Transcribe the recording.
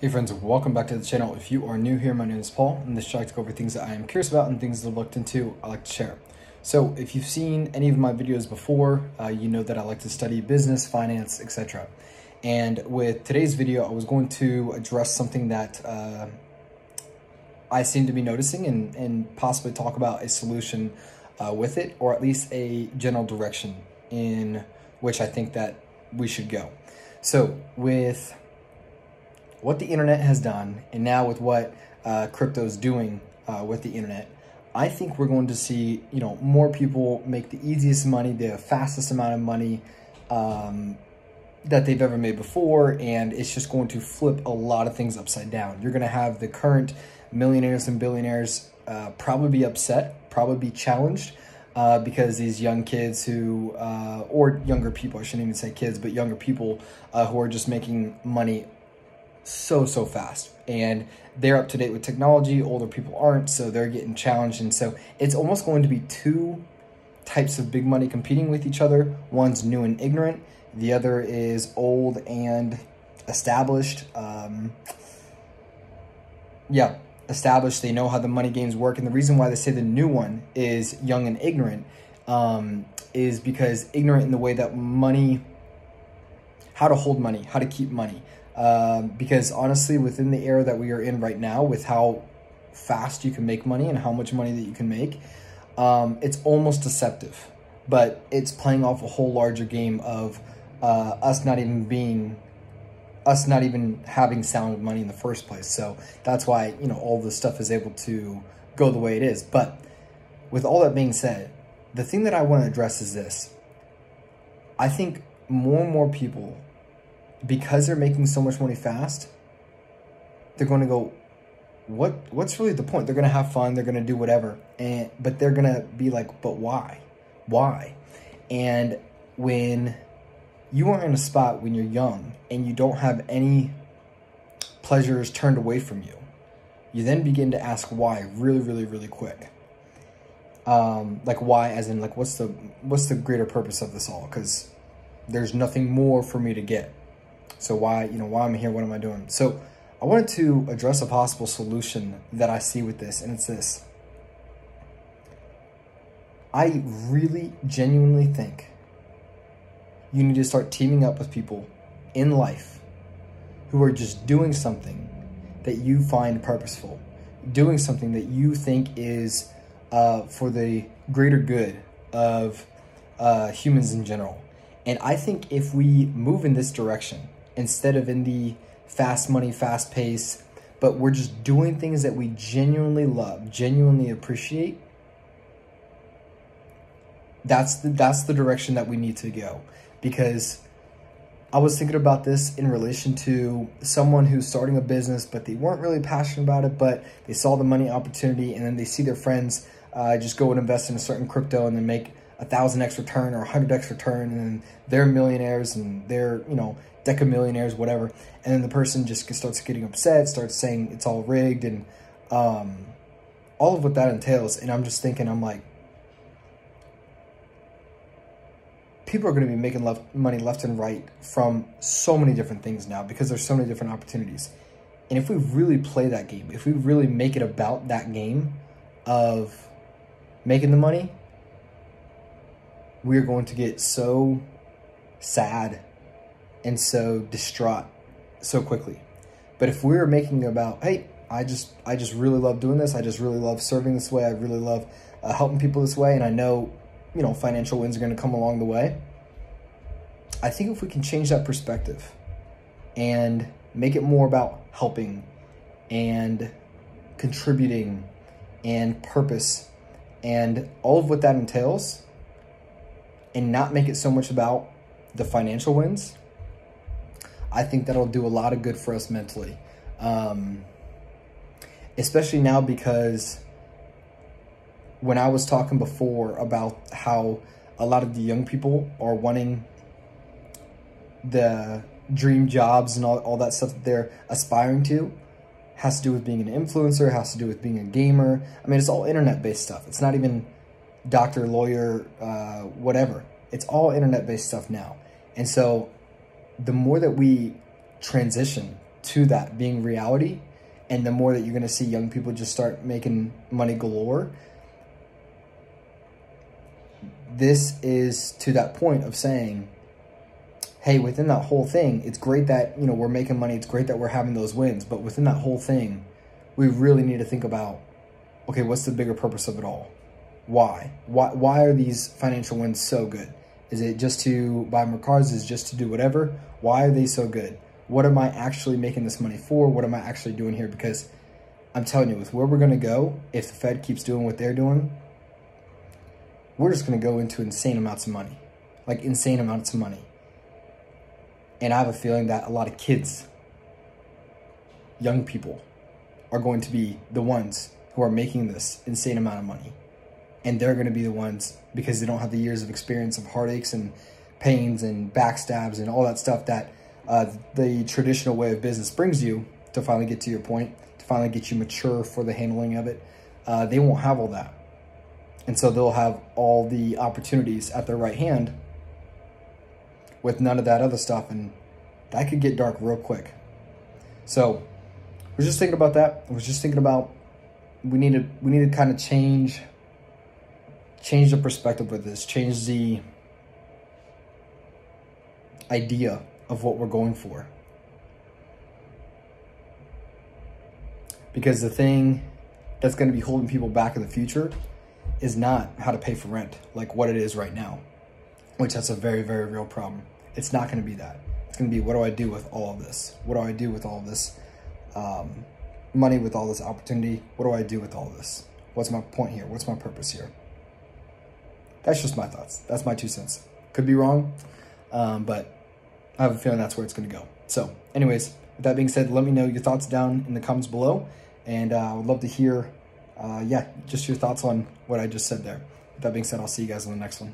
Hey friends, welcome back to the channel. If you are new here, my name is Paul, and this is to go over things that I am curious about and things that I've looked into I like to share. So if you've seen any of my videos before, you know that I like to study business, finance, etc. And with today's video, I was going to address something that I seem to be noticing and possibly talk about a solution with it, or at least a general direction in which I think that we should go. So with what the internet has done, and now with what crypto is doing with the internet, I think we're going to see, more people make the easiest money, the fastest amount of money that they've ever made before, and it's just going to flip a lot of things upside down. You're going to have the current millionaires and billionaires probably be upset, probably be challenged, because these young kids who, or younger people, I shouldn't even say kids, but younger people who are just making money so fast, and they're up to date with technology. Older people aren't, so they're getting challenged. And so it's almost going to be two types of big money competing with each other. One's new and ignorant, the other is old and established. Established. They know how the money games work. And the reason why they say the new one is young and ignorant is because ignorant in the way that money, how to hold money, how to keep money. Because honestly, within the era that we are in right now, with how fast you can make money and how much money that you can make, it's almost deceptive, but it's playing off a whole larger game of us not even having sound money in the first place. So that's why, all this stuff is able to go the way it is. But with all that being said, the thing that I want to address is this. I think more and more people, because they're making so much money fast, they're going to go, what's really the point? They're going to have fun, they're going to do whatever, but they're going to be like, but why? And when you are in a spot when you're young and you don't have any pleasures turned away from you, you then begin to ask why really quick. Like why, as in like, what's the greater purpose of this all? Because there's nothing more for me to get. So why I'm here, what am I doing? So I wanted to address a possible solution that I see with this, and it's this. I really genuinely think you need to start teaming up with people in life who are just doing something that you find purposeful, doing something that you think is for the greater good of humans in general. And I think if we move in this direction, instead of in the fast money, fast pace, but we're just doing things that we genuinely love, genuinely appreciate, that's the direction that we need to go. Because I was thinking about this in relation to someone who's starting a business, but they weren't really passionate about it, but they saw the money opportunity, and then they see their friends just go and invest in a certain crypto and then make 1,000x return or 100x return, and then they're millionaires and they're, decamillionaires, whatever. And then the person just starts getting upset, starts saying it's all rigged, and all of what that entails. And I'm just thinking, I'm like, people are going to be making money left and right from so many different things now, because there's so many different opportunities. And if we really play that game, if we really make it about that game of making the money, we're going to get so sad and so distraught so quickly. But if we're making about, hey, I just really love doing this, I just really love serving this way, I really love helping people this way, and I know, financial wins are going to come along the way. I think if we can change that perspective and make it more about helping and contributing and purpose and all of what that entails, and not make it so much about the financial wins, I think that'll do a lot of good for us mentally. Especially now, because when I was talking before about how a lot of the young people are wanting the dream jobs and all that stuff that they're aspiring to, has to do with being an influencer, has to do with being a gamer. I mean, it's all internet-based stuff. It's not even doctor, lawyer, whatever. It's all internet-based stuff now. And so the more that we transition to that being reality, and the more that you're going to see young people just start making money galore, this is to that point of saying, hey, within that whole thing, it's great that, you know, we're making money. It's great that we're having those wins. But within that whole thing, we really need to think about, okay, what's the bigger purpose of it all? Why? Why are these financial wins so good? Is it just to buy more cars? Is it just to do whatever? Why are they so good? What am I actually making this money for? What am I actually doing here? Because I'm telling you, with where we're going to go, if the Fed keeps doing what they're doing, we're just going to go into insane amounts of money. Like insane amounts of money. And I have a feeling that a lot of kids, young people, are going to be the ones who are making this insane amount of money. And they're going to be the ones, because they don't have the years of experience of heartaches and pains and backstabs and all that stuff that the traditional way of business brings you to finally get to your point, to finally get you mature for the handling of it. They won't have all that. And so they'll have all the opportunities at their right hand with none of that other stuff. And that could get dark real quick. So I was just thinking about that. I was just thinking about we need to kind of change the perspective with this, change the idea of what we're going for. Because the thing that's going to be holding people back in the future is not how to pay for rent, like what it is right now, which that's a very, very real problem. It's not going to be that. It's going to be, what do I do with all of this? What do I do with all of this money, with all this opportunity? What do I do with all of this? What's my point here? What's my purpose here? That's just my thoughts. That's my 2 cents. Could be wrong, but I have a feeling that's where it's going to go. So anyways, with that being said, let me know your thoughts down in the comments below. And I would love to hear, just your thoughts on what I just said there. With that being said, I'll see you guys on the next one.